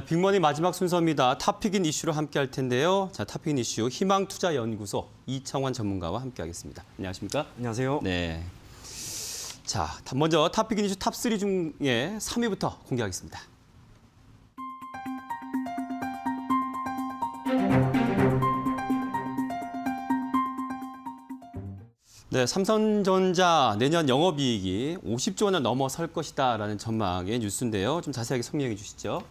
빅머니 마지막 순서입니다. 탑픽인 이슈로 함께 할 텐데요. 자, 탑픽인 이슈 희망투자연구소 이창환 전문가와 함께 하겠습니다. 안녕하십니까? 안녕하세요. 네. 자, 먼저 탑픽인 이슈 탑3 중에 3위부터 공개하겠습니다. 네, 삼성전자 내년 영업이익이 50조 원을 넘어설 것이다라는 전망의 뉴스인데요. 좀 자세하게 설명해 주시죠.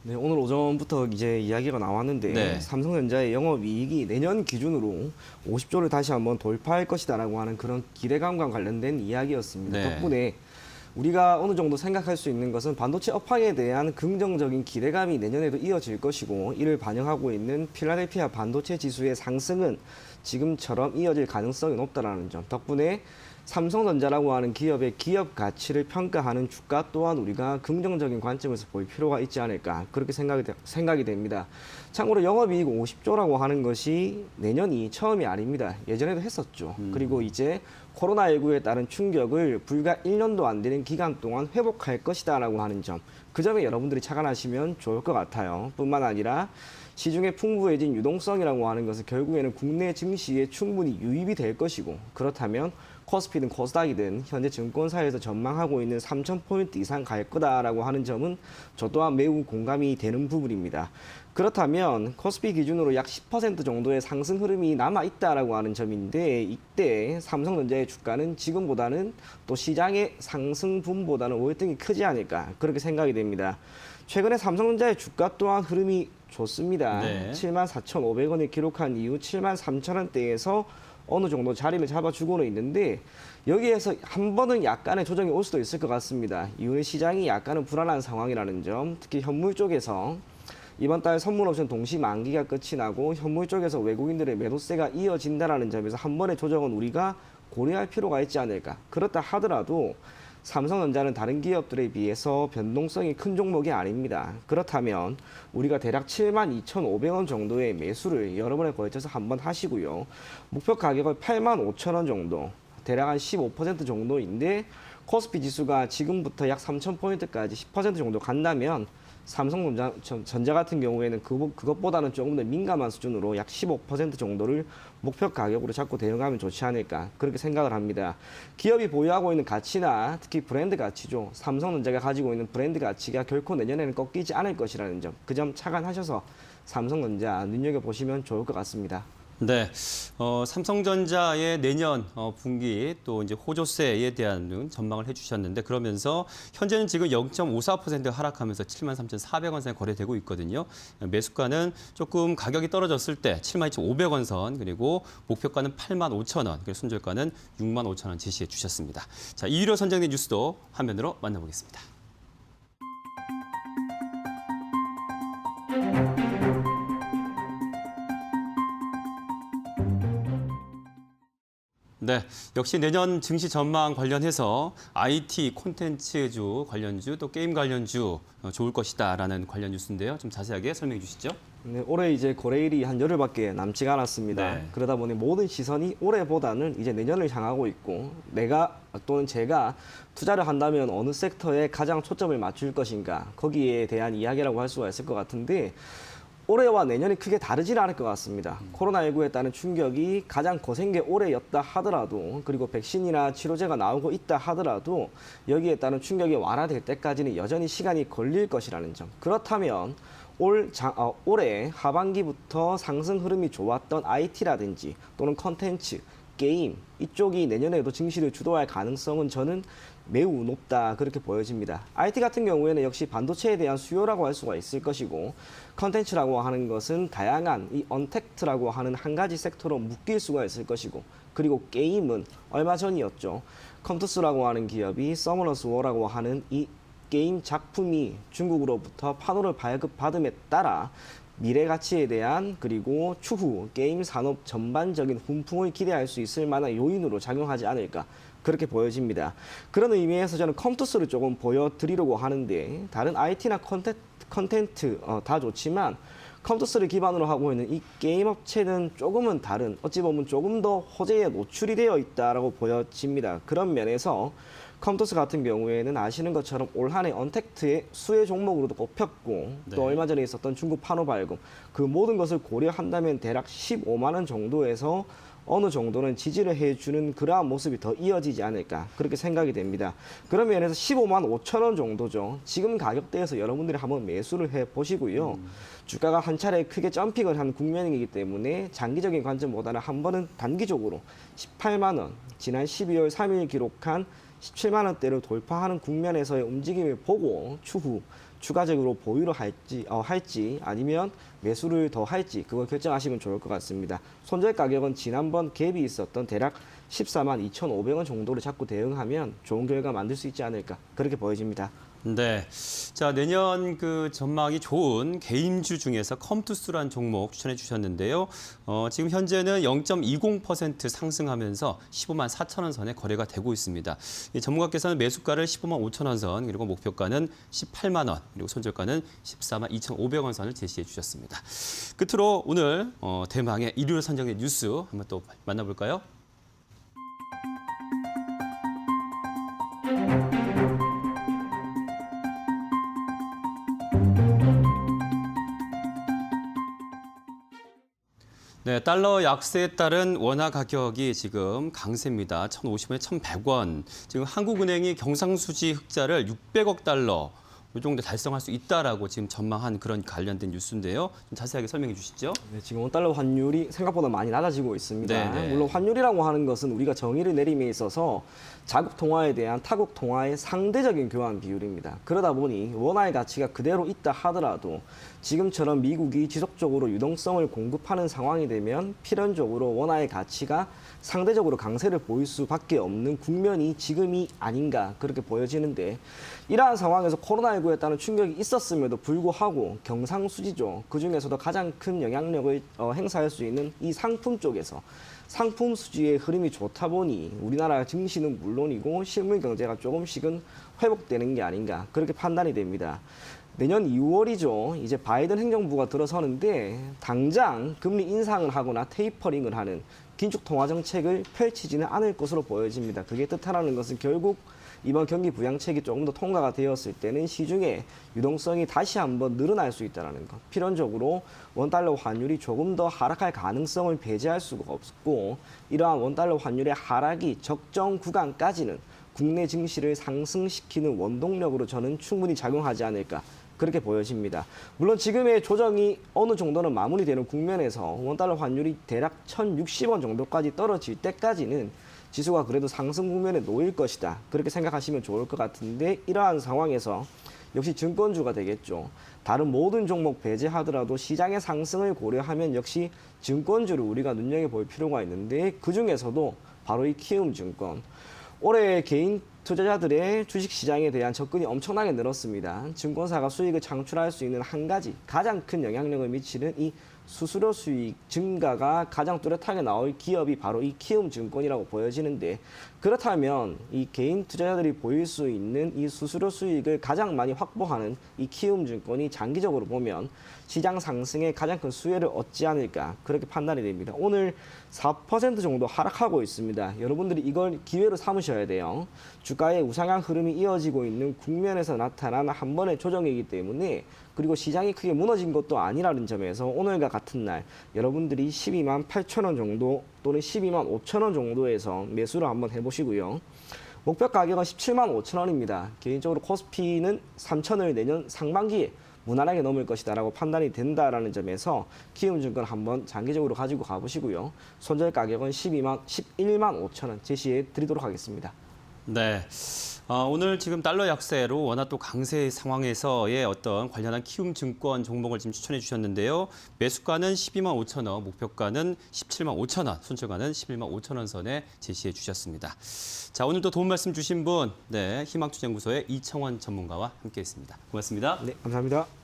네, 오늘 오전부터 이제 이야기가 나왔는데 네. 삼성전자의 영업이익이 내년 기준으로 50조를 다시 한번 돌파할 것이다라고 하는 그런 기대감과 관련된 이야기였습니다. 네. 덕분에 우리가 어느 정도 생각할 수 있는 것은 반도체 업황에 대한 긍정적인 기대감이 내년에도 이어질 것이고 이를 반영하고 있는 필라델피아 반도체 지수의 상승은 지금처럼 이어질 가능성이 높다라는 점. 덕분에 삼성전자라고 하는 기업의 기업 가치를 평가하는 주가 또한 우리가 긍정적인 관점에서 볼 필요가 있지 않을까 그렇게 생각이 됩니다. 참고로 영업이익 50조라고 하는 것이 내년이 처음이 아닙니다. 예전에도 했었죠. 그리고 이제 코로나19에 따른 충격을 불과 1년도 안 되는 기간 동안 회복할 것이다라고 하는 점. 그 점에 여러분들이 착안하시면 좋을 것 같아요. 뿐만 아니라 시중에 풍부해진 유동성이라고 하는 것은 결국에는 국내 증시에 충분히 유입이 될 것이고 그렇다면 코스피든 코스닥이든 현재 증권사에서 전망하고 있는 3,000포인트 이상 갈 거다라고 하는 점은 저 또한 매우 공감이 되는 부분입니다. 그렇다면 코스피 기준으로 약 10% 정도의 상승 흐름이 남아있다라고 하는 점인데 이때 삼성전자의 주가는 지금보다는 또 시장의 상승분보다는 월등히 크지 않을까 그렇게 생각이 됩니다. 최근에 삼성전자의 주가 또한 흐름이 좋습니다. 네. 74,500원을 기록한 이후 73,000원대에서 어느 정도 자리를 잡아주고는 있는데 여기에서 한 번은 약간의 조정이 올 수도 있을 것 같습니다. 이후에 시장이 약간은 불안한 상황이라는 점, 특히 현물 쪽에서 이번 달 선물 옵션 동시 만기가 끝이 나고 현물 쪽에서 외국인들의 매도세가 이어진다는 점에서 한 번의 조정은 우리가 고려할 필요가 있지 않을까. 그렇다 하더라도 삼성전자는 다른 기업들에 비해서 변동성이 큰 종목이 아닙니다. 그렇다면 우리가 대략 72,500원 정도의 매수를 여러 번에 걸쳐서 한번 하시고요. 목표 가격을 85,000원 정도, 대략 한 15% 정도인데 코스피 지수가 지금부터 약 3,000포인트까지 10% 정도 간다면 삼성전자 같은 경우에는 그것보다는 조금 더 민감한 수준으로 약 15% 정도를 목표 가격으로 잡고 대응하면 좋지 않을까 그렇게 생각을 합니다. 기업이 보유하고 있는 가치나 특히 브랜드 가치죠. 삼성전자가 가지고 있는 브랜드 가치가 결코 내년에는 꺾이지 않을 것이라는 점. 그 점 착안하셔서 삼성전자 눈여겨보시면 좋을 것 같습니다. 네, 삼성전자의 내년 분기 또 이제 호조세에 대한 전망을 해주셨는데 그러면서 현재는 지금 0.54% 하락하면서 73,400원 선 거래되고 있거든요. 매수가는 조금 가격이 떨어졌을 때 72,500원 선 그리고 목표가는 85,000원 그리고 손절가는 65,000원 제시해 주셨습니다. 자, 2위로 선정된 뉴스도 화면으로 만나보겠습니다. 네, 역시 내년 증시 전망 관련해서 IT 콘텐츠주 관련주 또 게임 관련주 좋을 것이다라는 관련 뉴스인데요. 좀 자세하게 설명해 주시죠. 네, 올해 이제 거래일이 한 열흘밖에 남지가 않았습니다. 네. 그러다 보니 모든 시선이 올해보다는 이제 내년을 향하고 있고 내가 또는 제가 투자를 한다면 어느 섹터에 가장 초점을 맞출 것인가 거기에 대한 이야기라고 할 수가 있을 것 같은데 올해와 내년이 크게 다르지 않을 것 같습니다. 코로나19에 따른 충격이 가장 거센 게 올해였다 하더라도 그리고 백신이나 치료제가 나오고 있다 하더라도 여기에 따른 충격이 완화될 때까지는 여전히 시간이 걸릴 것이라는 점. 그렇다면 올해 하반기부터 상승 흐름이 좋았던 IT라든지 또는 컨텐츠, 게임 이쪽이 내년에도 증시를 주도할 가능성은 저는 매우 높다 그렇게 보여집니다. IT 같은 경우에는 역시 반도체에 대한 수요라고 할 수가 있을 것이고 컨텐츠라고 하는 것은 다양한 이 언택트라고 하는 한 가지 섹터로 묶일 수가 있을 것이고 그리고 게임은 얼마 전이었죠. 컴투스라고 하는 기업이 서머너스 워라고 하는 이 게임 작품이 중국으로부터 판호를 발급받음에 따라 미래 가치에 대한 그리고 추후 게임 산업 전반적인 훈풍을 기대할 수 있을 만한 요인으로 작용하지 않을까 그렇게 보여집니다. 그런 의미에서 저는 컴투스를 조금 보여드리려고 하는데 다른 IT나 컨텐츠 다 좋지만 컴투스를 기반으로 하고 있는 이 게임 업체는 조금은 다른 어찌 보면 조금 더 호재에 노출이 되어 있다라고 보여집니다. 그런 면에서 컴투스 같은 경우에는 아시는 것처럼 올 한 해 언택트의 수혜 종목으로도 꼽혔고 네. 또 얼마 전에 있었던 중국 판호 발급 그 모든 것을 고려한다면 대략 15만 원 정도에서 어느 정도는 지지를 해주는 그러한 모습이 더 이어지지 않을까 그렇게 생각이 됩니다. 그런 면에서 15만 5천 원 정도죠. 지금 가격대에서 여러분들이 한번 매수를 해보시고요. 주가가 한 차례 크게 점핑을 한 국면이기 때문에 장기적인 관점보다는 한 번은 단기적으로 18만 원, 지난 12월 3일 기록한 17만 원대를 돌파하는 국면에서의 움직임을 보고 추후 추가적으로 보유를 할지 아니면 매수를 더 할지 그걸 결정하시면 좋을 것 같습니다. 손절 가격은 지난번 갭이 있었던 대략 14만 2,500원 정도를 잡고 대응하면 좋은 결과 만들 수 있지 않을까 그렇게 보여집니다. 네. 자, 내년 그 전망이 좋은 개인주 중에서 컴투스란 종목 추천해 주셨는데요. 지금 현재는 0.20% 상승하면서 15만 4천 원 선에 거래가 되고 있습니다. 이 전문가께서는 매수가를 15만 5천 원 선, 그리고 목표가는 18만 원, 그리고 손절가는 14만 2,500원 선을 제시해 주셨습니다. 끝으로 오늘 대망의 일요일 선정된 뉴스 한번 또 만나볼까요? 네, 달러 약세에 따른 원화 가격이 지금 강세입니다. 1,050원에 1,100원. 지금 한국은행이 경상수지 흑자를 600억 달러 이 정도 달성할 수 있다라고 지금 전망한 그런 관련된 뉴스인데요. 좀 자세하게 설명해 주시죠. 네, 지금 원달러 환율이 생각보다 많이 낮아지고 있습니다. 네네. 물론 환율이라고 하는 것은 우리가 정의를 내림에 있어서 자국 통화에 대한 타국 통화의 상대적인 교환 비율입니다. 그러다 보니 원화의 가치가 그대로 있다 하더라도 지금처럼 미국이 지속적으로 유동성을 공급하는 상황이 되면 필연적으로 원화의 가치가 상대적으로 강세를 보일 수밖에 없는 국면이 지금이 아닌가 그렇게 보여지는데 이러한 상황에서 코로나19에 따른 충격이 있었음에도 불구하고 경상수지죠. 그중에서도 가장 큰 영향력을 행사할 수 있는 이 상품 쪽에서 상품 수지의 흐름이 좋다 보니 우리나라 증시는 물론이고 실물 경제가 조금씩은 회복되는 게 아닌가 그렇게 판단이 됩니다. 내년 2월이죠. 이제 바이든 행정부가 들어서는데 당장 금리 인상을 하거나 테이퍼링을 하는 긴축 통화 정책을 펼치지는 않을 것으로 보여집니다. 그게 뜻하는 것은 결국 이번 경기 부양책이 조금 더 통과가 되었을 때는 시중에 유동성이 다시 한번 늘어날 수 있다는 것. 필연적으로 원달러 환율이 조금 더 하락할 가능성을 배제할 수가 없고 이러한 원달러 환율의 하락이 적정 구간까지는 국내 증시를 상승시키는 원동력으로 저는 충분히 작용하지 않을까. 그렇게 보여집니다. 물론 지금의 조정이 어느 정도는 마무리되는 국면에서 원달러 환율이 대략 1,060원 정도까지 떨어질 때까지는 지수가 그래도 상승 국면에 놓일 것이다. 그렇게 생각하시면 좋을 것 같은데 이러한 상황에서 역시 증권주가 되겠죠. 다른 모든 종목 배제하더라도 시장의 상승을 고려하면 역시 증권주를 우리가 눈여겨볼 필요가 있는데 그중에서도 바로 이 키움증권. 올해 개인 투자자들의 주식시장에 대한 접근이 엄청나게 늘었습니다. 증권사가 수익을 창출할 수 있는 한 가지 가장 큰 영향력을 미치는 이 수수료 수익 증가가 가장 뚜렷하게 나올 기업이 바로 이 키움증권이라고 보여지는데 그렇다면 이 개인 투자자들이 보일 수 있는 이 수수료 수익을 가장 많이 확보하는 이 키움증권이 장기적으로 보면 시장 상승에 가장 큰 수혜를 얻지 않을까 그렇게 판단이 됩니다. 오늘 4% 정도 하락하고 있습니다. 여러분들이 이걸 기회로 삼으셔야 돼요. 주가의 우상향 흐름이 이어지고 있는 국면에서 나타난 한 번의 조정이기 때문에 그리고 시장이 크게 무너진 것도 아니라는 점에서 오늘과 같은 날 여러분들이 12만 8천 원 정도 또는 12만 5천 원 정도에서 매수를 한번 해보시고요. 목표 가격은 17만 5천 원입니다. 개인적으로 코스피는 3천을 내년 상반기에 무난하게 넘을 것이다라고 판단이 된다라는 점에서 키움증권 한번 장기적으로 가지고 가보시고요. 손절 가격은 11만 5천 원 제시해 드리도록 하겠습니다. 네. 오늘 지금 달러 약세로 워낙 또 강세 상황에서의 어떤 관련한 키움증권 종목을 지금 추천해 주셨는데요. 매수가는 12만 5천 원, 목표가는 17만 5천 원, 손절가는 11만 5천 원 선에 제시해 주셨습니다. 자, 오늘도 도움 말씀 주신 분, 희망투자연구소의 이청원 전문가와 함께했습니다. 고맙습니다. 네, 감사합니다.